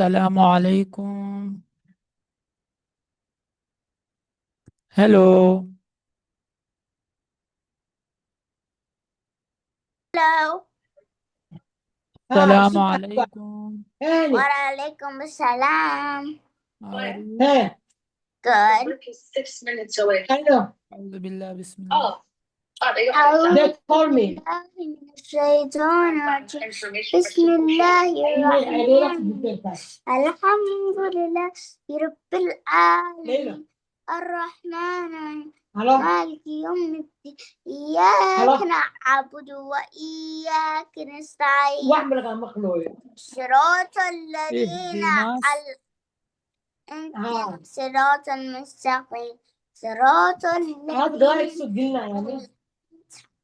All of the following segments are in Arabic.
السلام عليكم. هلو. Hello. السلام شو الأخبار؟ عليكم. هاني. Walaikum assalam. How are you؟ ها. Good. ألو. أعوذ بالله بسم الله. أعوذ They call me. بالله من الشيطان الرجيم. بسم الله أنا رحت الرحمن بالبيت. الحمد لله رب ليلى. العالمين الرحمن الرحيم هلا. مالك يوم الدين إياك هلا. نعبد وإياك نستعين واحد من مخلوق. صراط الذين اهدنا صراط المستقيم صراط هذا الذين يقصد قلنا يعني.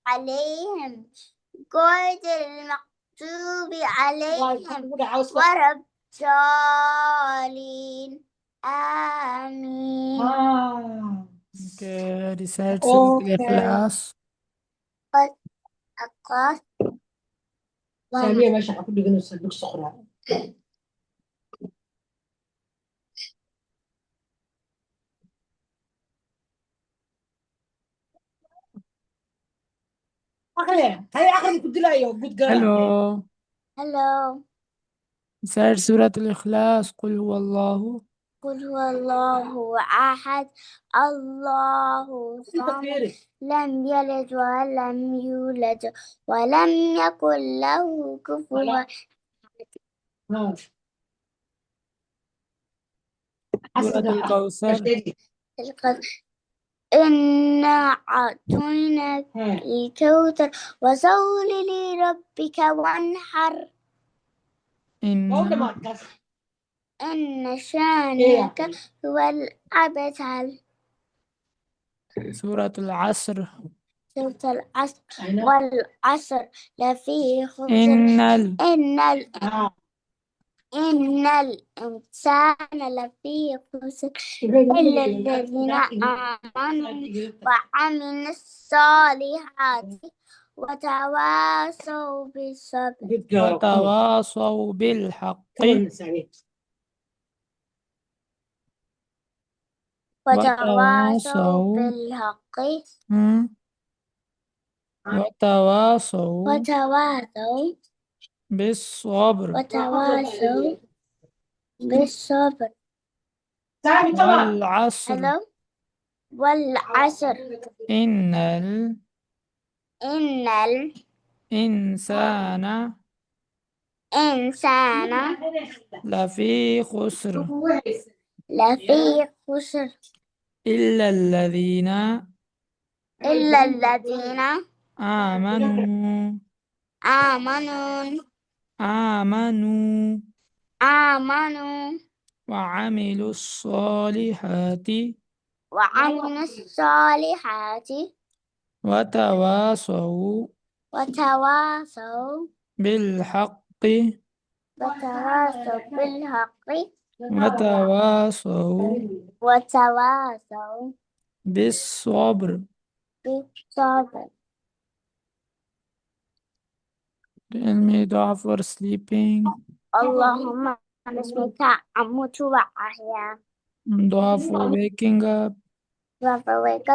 عليهم غير المغضوب عليهم ولا الضالين آمين. Okay, recite سورة أوكي. الإخلاص. قد أقاس سامية ماشي أقول لك إنه صدق صخرة. أخي هاي أخي قلت لها يوم قلت قرأ. Hello. Hello. recite سورة الإخلاص. قل هو الله. قل هو الله أحد الله صمد لم يلد ولم يولد ولم يكن له كفوا سورة الكوثر. أحد. إنا أعطيناك الكوثر وصل لربك وانحر إن إن شانئك هو الأبتر. سورة العصر. سورة العصر والعصر لفي خسر إن إن الإنسان لفي خسر إلا الذين آمنوا وعملوا الصالحات وتواصوا بالصبر وتواصوا بالحق. وتواصوا وتواصوا بالحق وتواصوا وتواصوا بالصبر وتواصوا بالصبر. والعصر. Hello. والعصر إن إن الإنسان الإنسان لفي خسر لفي خسر إلا الذين آمنوا آمنوا آمنوا آمنوا وعملوا الصالحات وعملوا الصالحات وتواصوا وتواصوا بالحق وتواصوا بالحق وتواصوا وتواصوا بالصبر. بالصبر. Tell me dua for sleeping. اللهم باسمك أموت وأحيا. Dua for waking up. وفوائد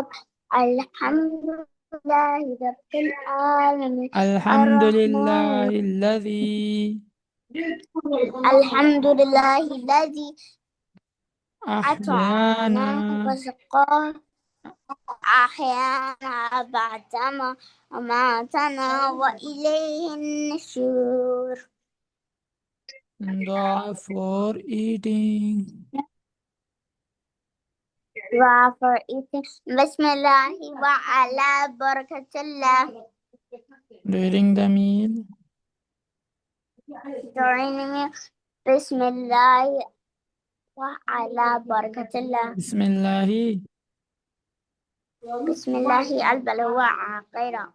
الحمد لله رب العالمين الحمد لله الرحمن الذي الحمد لله الذي أحيانا أطعمنا وسقانا أحيانا بعدما أماتنا وإليه النشور. Dua for eating. For eating. بسم الله وعلى بركة الله. During the meal. During the meal. بسم الله وعلى بركة الله. بسم الله. بسم الله البلوى عاقرة.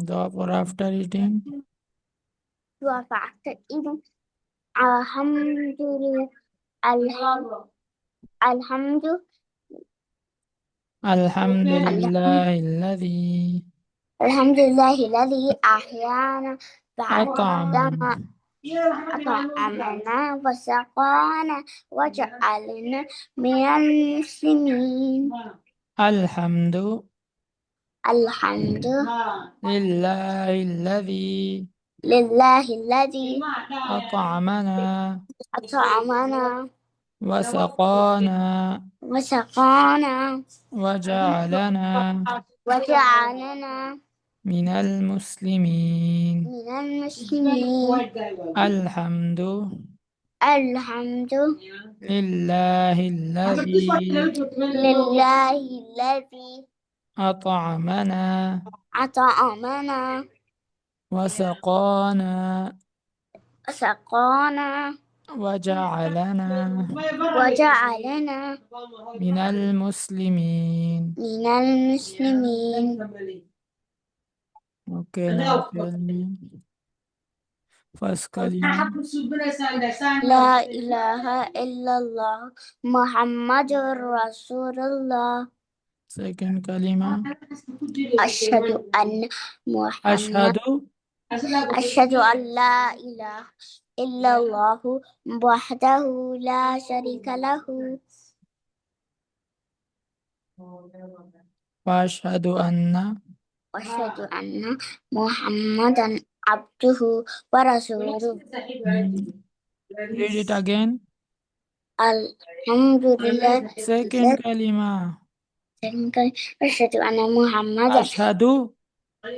Dua for after eating. وفعت إذن الحمد لله الحمد الحمد لله الذي الحمد لله الذي أحيانا بعدما أطعمنا أطعمنا وسقانا وجعلنا من المسلمين. الحمد الحمد لله الذي لله الذي أطعمنا أطعمنا وسقانا وسقانا وجعلنا وجعلنا من المسلمين. من المسلمين. الحمد الحمد لله الذي لله الذي أطعمنا أطعمنا وسقانا وسقانا وجعلنا وجعلنا من المسلمين. من المسلمين. Okay, now tell me first kalima. لا إله إلا الله محمد رسول الله. Second kalima. أشهد أن محمد Ashhadu أشهد أن لا إله إلا الله وحده لا شريك له. وأشهد أن وأشهد أن محمدا عبده ورسوله. Read it again. الحمد لله. Second kalima. أشهد أن محمدا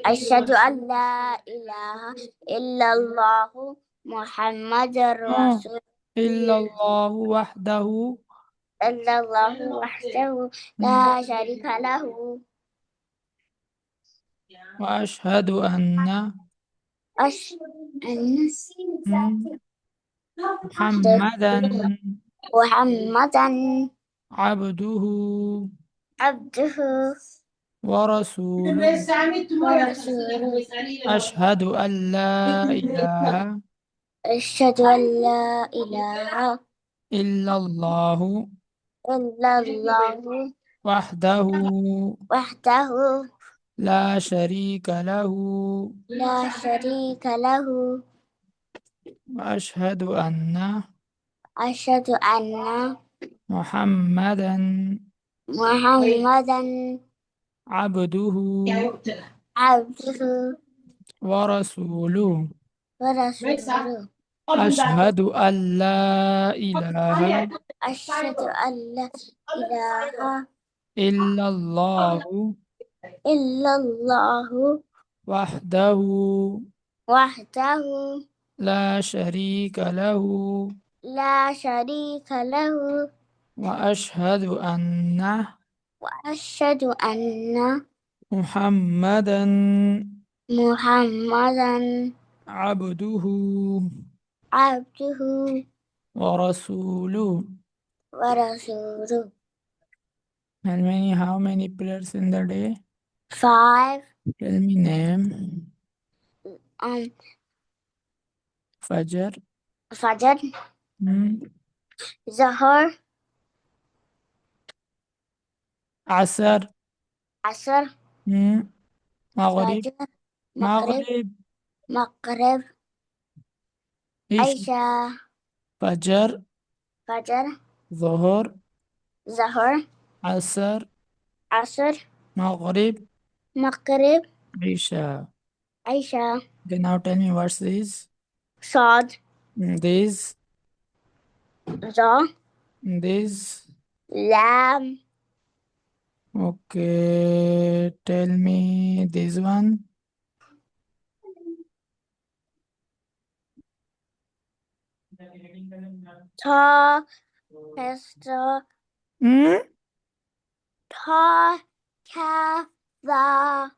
أشهد أن لا إله إلا الله محمد رسول إلا الله وحده إلا الله وحده لا شريك له. وأشهد أن أشهد أن محمدا محمدا عبده عبده ورسوله. ورسوله. أشهد أن لا إله أشهد أن لا إله إلا الله إلا الله وحده وحده لا شريك له. لا شريك له. وأشهد أن أشهد أن محمدا محمدا عبده عبده ورسوله. ورسوله. أشهد أن لا إله أشهد أن لا إله إلا الله إلا الله وحده وحده لا شريك له. لا شريك له. وأشهد أن وأشهد أن محمدا محمدا عبده عبده ورسوله. ورسوله. How many prayers in the day? 5. Tell me name. Fajr, Fajr, Zuhr, Asr, Asr, Maghrib, Fajr, Maghrib, Maghrib, Maghrib, Isha, Isha, Fajr, Fajr, Zuhur, Zuhr, Asr, Asr, Maghrib, Maghrib, Isha. Isha. Okay, now tell me what's this? Sad, This, Za, this. Lam, Okay, tell me this one. Ta, Hester, Ta, Kaf, Za,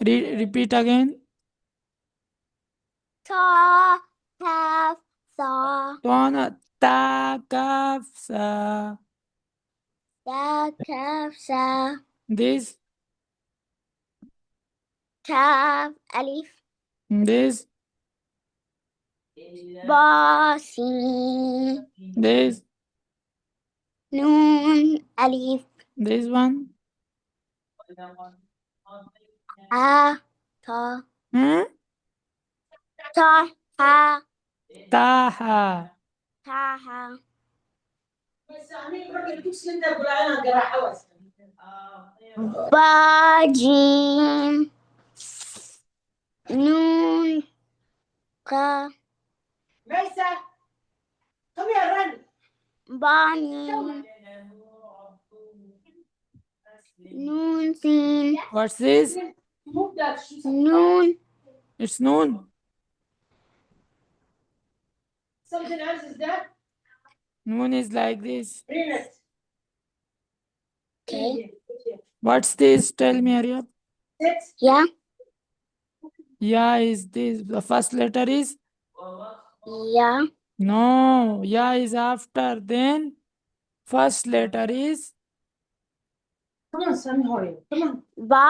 Repeat again. Ta, Kaf, Za, Tuana ta kaf sa. Ta, Kaf, Za, This, Kaf, Alif, this, Ba, Sin, this, Nun, Alif, this one. Ha, Ta, Hmm? Ta, ها تاها. تاها باجيم نون كا بانين نون سين What's this? نون It's noon. Something else is there? Noon is like this. Read it. okay What's this? Tell me, Arya. Sit. yeah Ya is this. The first letter is? yeah No. Ya is after. Then first letter is? Come on, son, hurry. Come on. ba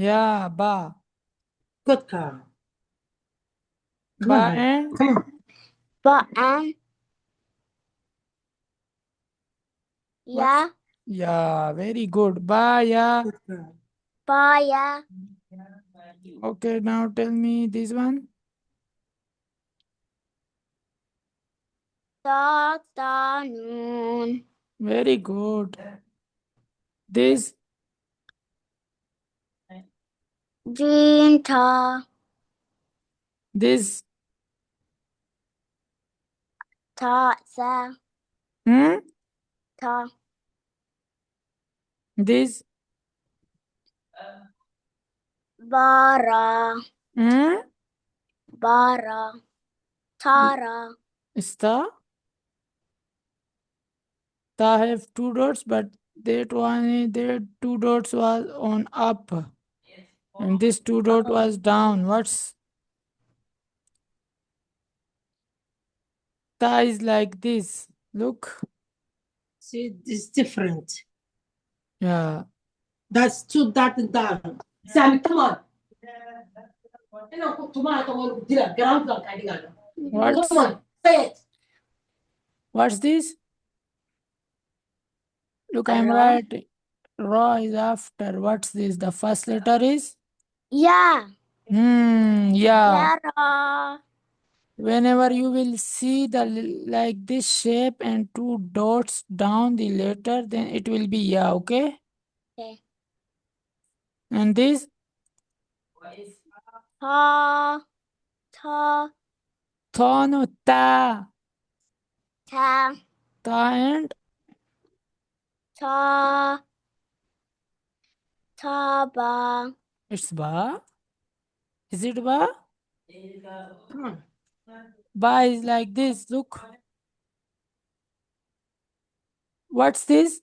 Ya, ba. Good girl. Come Ba on, honey. and? Come on. ba and yeah Ya, very good. Ba, ya. Good girl. ba yeah Okay, now tell me this one. ta ta noon Very good. This? jin ta This? ta sa Hmm? ta This? bara Hmm? bara tara Ista? Ta have two dots, but that two dots was on up. And this two dot was down. What's ta is like this? Look. See, it's different. Yeah. That's two dot down. Sammy, come on. أنا كنت ما أتوقع قلت لك ground block عادي قال. What's Come on, say it. what's this? Look, I'm Ra. writing. Ra is after. What's this? The first letter is? yeah Yeah. yara Whenever you will see the like this shape and two dots down the letter, then it will be ya, okay? okay And this? ta ta Tha no ta. ta Ta and ta ta ba it's ba. Is it ba? Come on. Ba is like this. Look. What's this?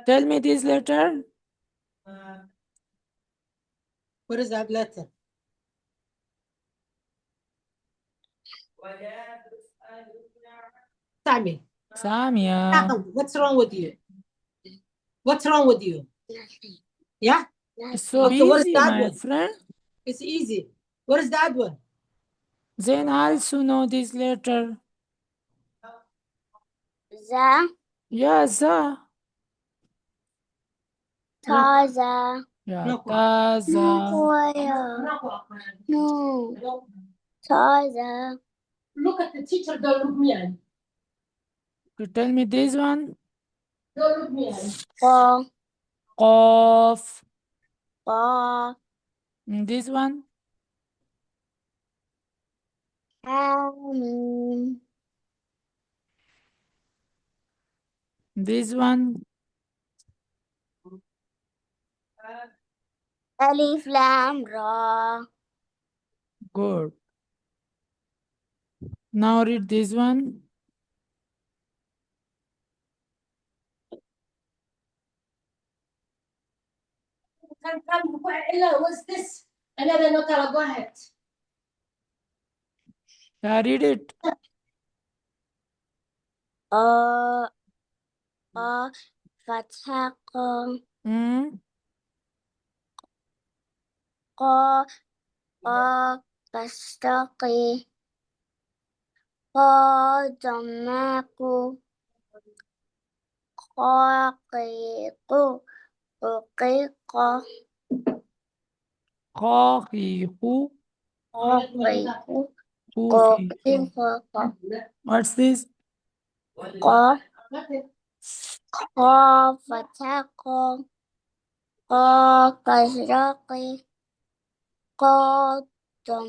Tell me this letter. What is that letter? Sammy. Samia. What's wrong with you? What's wrong with you? nothing Yeah? It's so Okay, what is easy, that my one? friend. It's easy. What is that one? Then also know this letter. za Yeah, za. ta za Yeah, No. taza. no ta za Look at the teacher, don't look me in. You tell me this one. Don't look me in. pa Qaf. pa This one. hamim This one. alif lam ra Good. Now read this one. What's this? Another notara, go ahead. Yeah, read it. a a fathah qa Hmm. qa qa tastaqi qa damaku qaqiqu خاخي خو خوخي. What's this?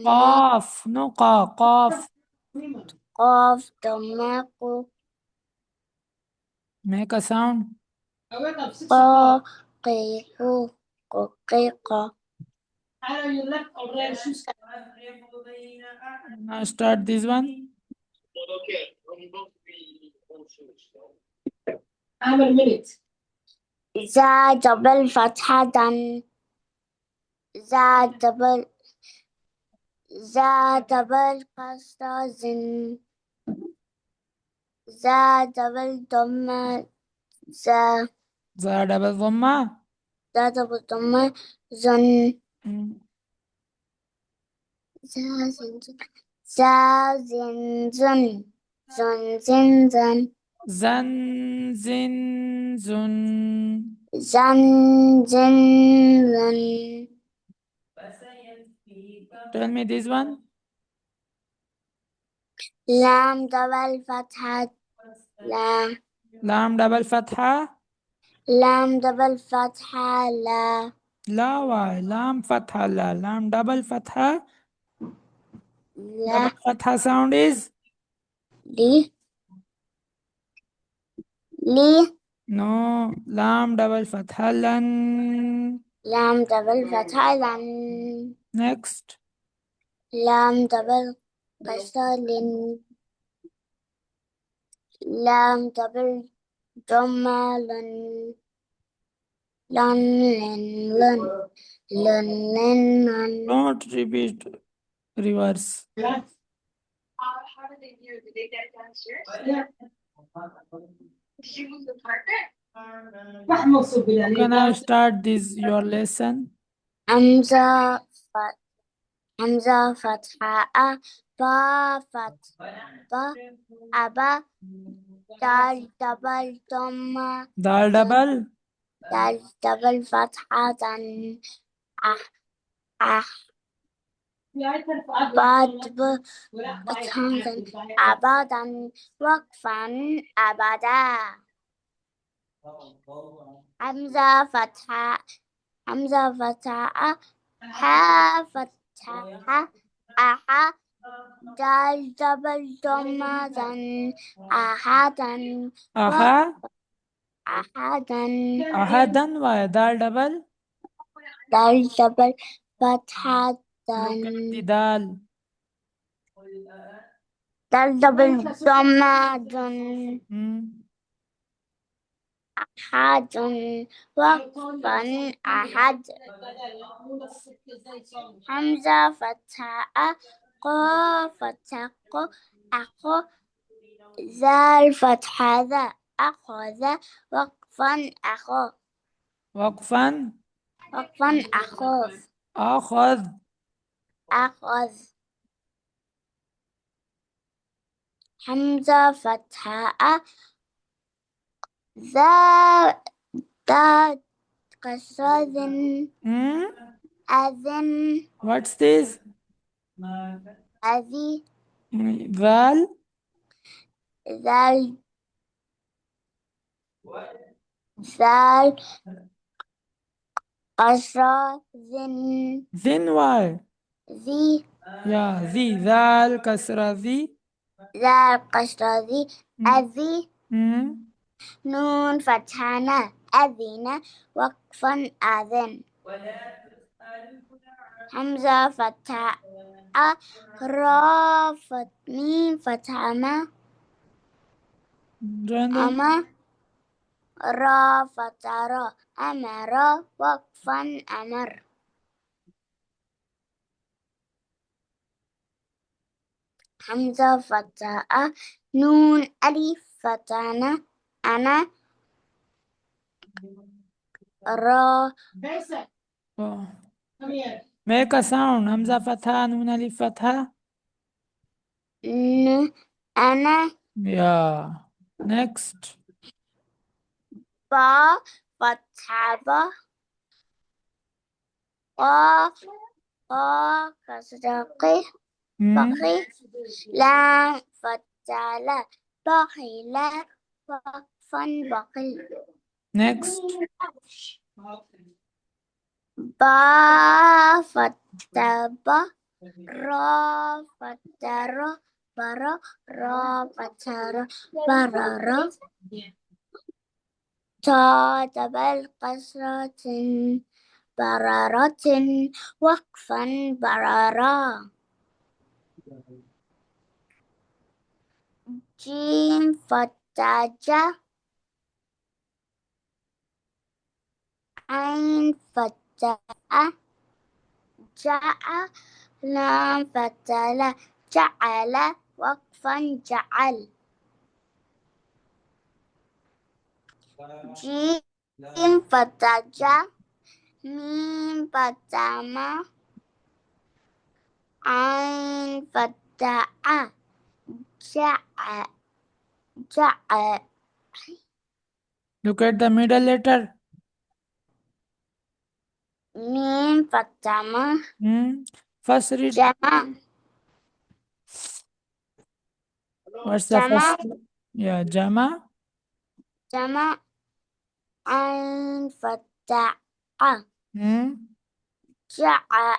قاف no قاف. Make a sound. Now start this one. اعمل minute. زاد بالفتحة زاد بالكسرة زاد بالضمة زاد بالضمة. زاد بالضمة زن Mm. زازن زن زن زن زن زن. زن زن Tell me this one. لام دبل فتحة لا لام دبل فتحة. لام دبل فتحة لا لا واي لام فتحة لا لام double فتحة. لا Double فتحة sound is لي no. لام double فتحة لن. لام دبل فتحة لن Next. لام دبل كسرة لن لام دبل ضمة لن لن Don't repeat reverse. How did they do? Did they get it downstairs? Yeah. Did you move the carpet? واحمصوا بالله. Can I start this your lesson? همزة فتحة با فتحة أبا دال دبل ضمة دال double. دال دبل فتحة دن بعد أبدا وقفا أبدا همزة فتحة ها فتحة أحا دال دبل ضمة دن أحدا أها. أحدا أحدا واي دال double. دال دبل فتحة Look at دن the dal. دال دبل ضمة دن Hmm. أحد وقفا أحد همزة فتحة قاف فتحة أخو زال فتحة ذا أخذ وقفا أخو وقفا. أخذ. أخذ همزة فتحة ذا كسر Hmm. أذن What's this? أذي Val. ذال كسر Then why? ذي Yeah, ذي ذال كسرة ذي. ذال كسر ذي أذي Hmm. نون فتحنا أذن وقفا أذن همزة فتحة را ميم فتحة ما Join them. أما را فتحة را أمر وقفا أمر همزة فتحة نون ألف فتحنا أنا را Oh. Make a sound. Hamza fatha, nun alif fatha. أنا Yeah. Next. با فتحة با قاف قاف كسر قه بقي لام فتح لا بخيل وقفا بقي Next. با فتح با را فتح را برا را فتح را برا تا دبل قصرة برارة وقفا برارا جيم فتح جا عين فتح جاء لام فتح لا جعل وقفا جعل جيم فتح جا ميم فتح ما عين فتح جاء جاء Look at the middle letter. ميم فتح ما First read. جمع What's the جمع first? Yeah, Jama. جمع عين فتح جعل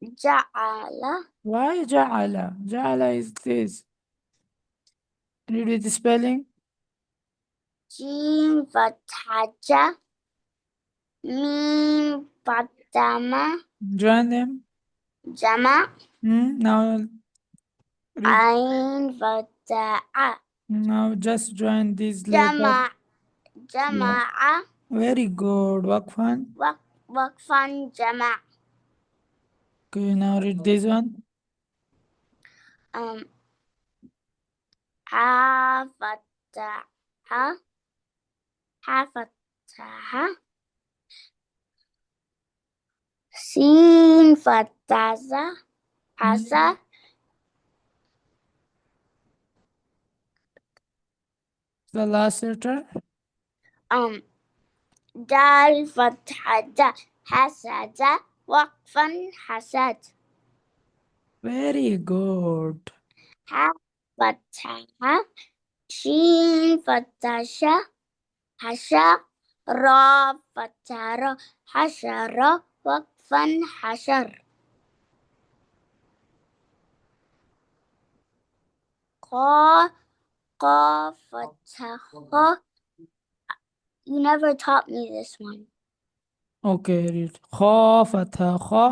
جعل Why Ja'ala? Ja'ala is this. Read with the spelling. جيم فتح جا ميم فتح ما Join them. جمع Now read. عين فتح Now just join these letters. جمع جمع Very good. Waqfan. وقفا جمع Okay, now read this one. حفتح حفتح سين فتح حسا The last letter. دال فتح دا حسد وقفا حسد Very good. فتح شين فتح شا حشا را فتح را حشر وقفا حشر قا قا فتح خا. You never taught me this one. Okay, read. Kha fatha kha.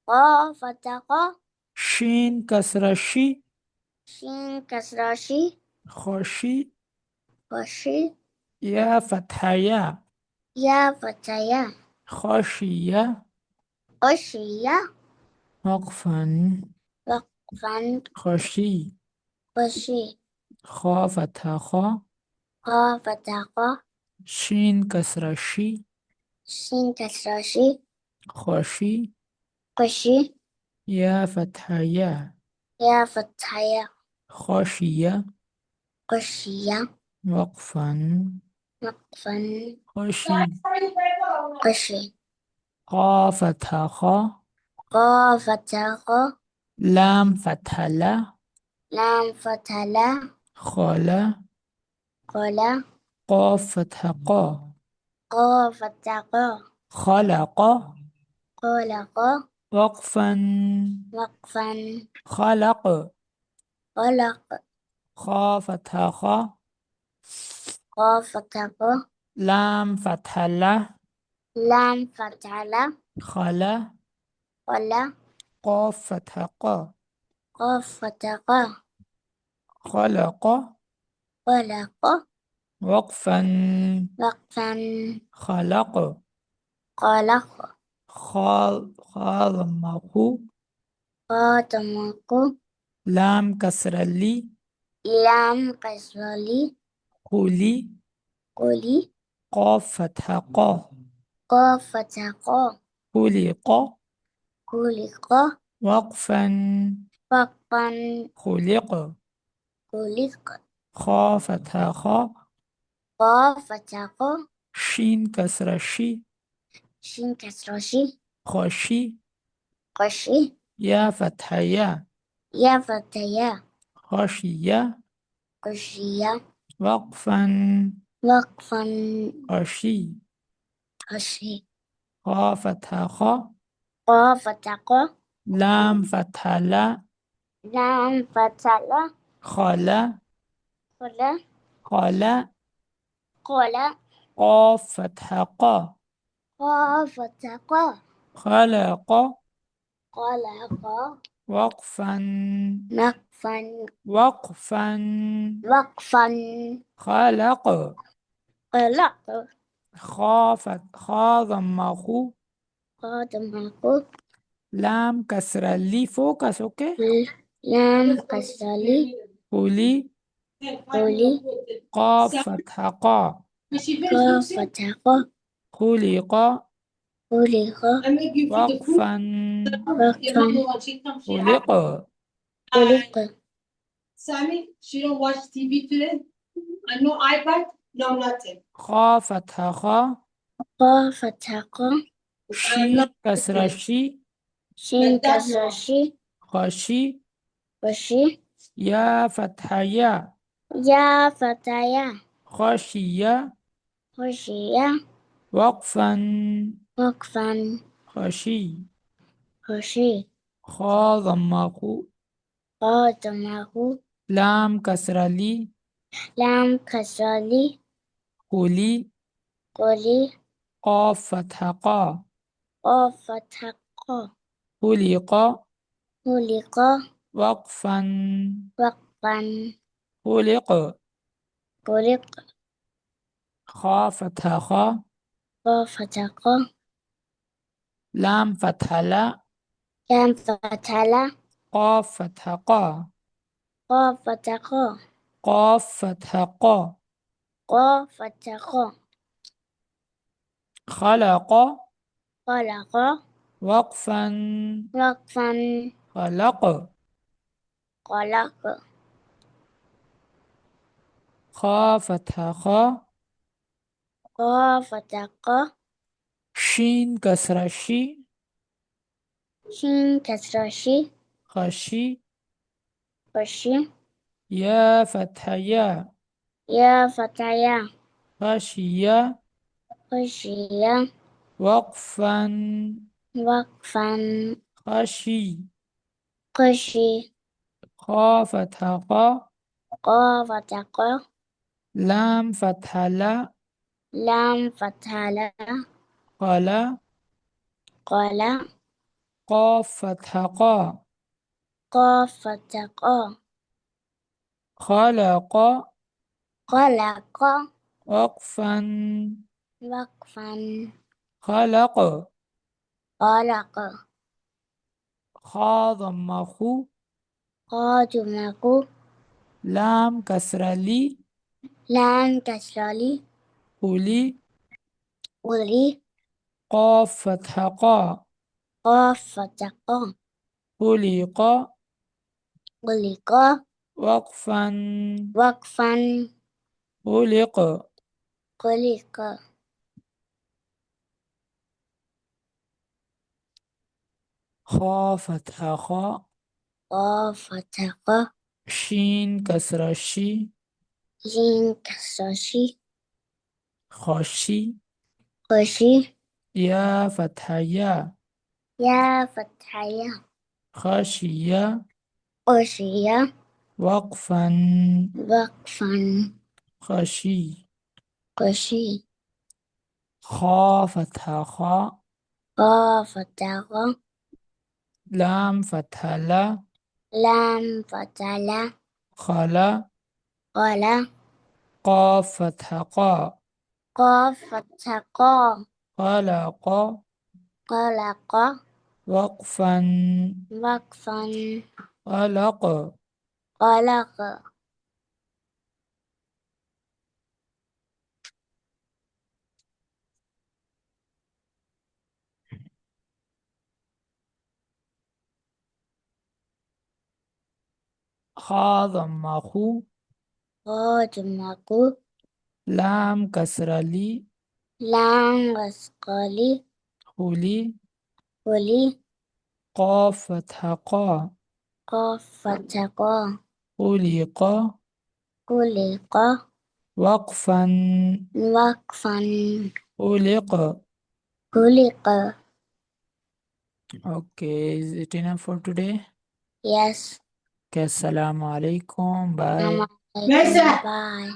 قا فتح قا Shin kasra shi. شين كسر شي Khoshi. وشي Ya fatha ya. يا فتح يا Khoshiya. أشيا Waqfan. وقفا Khoshi. وشي Kha fatha kha. قا فتح قا Shin kasra shi. شين كسر شي Khoshi. قشي Ya fatha ya. يا فتح يا Khoshiya. قشيا Waqfan. وقفا Khoshi. قشي Kha fatha kha. قا فتح قا Lam fatha la. لام فتح لا Khala. قلا Qaf fatha qa. قا فتح قا Khalaqa. قال قا وقفا. وقفا خلق. خلق خا فتح خا. قا فتح قا لام فتح له. لام فتح لا خلا. قلا قاف فتح قا. قا فتح قا خلق. خلق وقفا. وقفا خلق. خلق خاضمه. خاتمك لام كسر لي. لام قصلي قولي. قولي قاف فتح قا. قا فتح قا خلق. خلق وقفا. وقفا خلق. خلق خا فتح خا. قا فتح قا شين كسر شي. شين كسر شي خشي خشي يا فتح يا يا فتيا خشية خشية وقفا وقفا خشي خشي خا فتح خا قاف فتق لام فتح لا لام فتلا خلا خلا خلا قلا قاف فتح قا قاف فتق خلق قلق وقفا نقفا وقفا وقفا خلق قلق خا ضمه قدمه لام كسر لي فوكس اوكي لام كسرلي قولي قولي قاف فتح قا قاف فتق خلق خلق وقفا وقفا خلق خلق Sammy, she don't watch TV today. And no iPad, no nothing. خا فتح خا قاف فتق شين كسر الشي شين كسرشي خشي وشي يا فتح يا يا فتايا خشية خشية وقفا وقفا خشي خشي خا ضمه قدمه لام كسر لي لام كسرلي قولي قولي قاف فتح قا قاف فتق خلق خلق وقفا وقفا خلق خلق خا فتح خا قاف فتق لام فتح لا لام فتلا قاف فتح قا قاف فتق قاف فتح قا قاف فتق خلق خلق وقفا وقفا خلق خلق خا فتح خا قاف فتق شين كسر الشي شين كسرشي خشي خشي يا فتح يا يا فتايا خشية خشية وقفا وقفا خشي خشي خا فتح خا قاف فتق لام فتح لا لام فتلا قلا قال قاف فتح قا قاف فتق خلق خلق وقفا وقفا خلق خلق خا ضمه قادمه لام كسر لي لام كسرلي قولي ولي قاف فتح قا قاف فتق خلق خلق وقفا وقفا خلق خلق خا فتح خا قاف فتق شين كسر الشي جين كسرشي خشي خشي يا فتح يا يا فتحيا خشية خشية وقفا وقفا خشي خشي خا فتح خا قاف فتق لام فتح لا لام فتلا خلا قال قاف فتح قا قاف فتق خلق خلق وقفا وقفا خلق خلق خا ضمه قادمه لام كسر لي لام غسقلي خلي قاف فتحة قا قاف فتحة قا خلق خلق وقفا وقفا خلق. خلق. Okay, is it enough for today? Yes. Okay, assalamu alaikum. Bye. Assalamu alaikum. Neyse. Bye.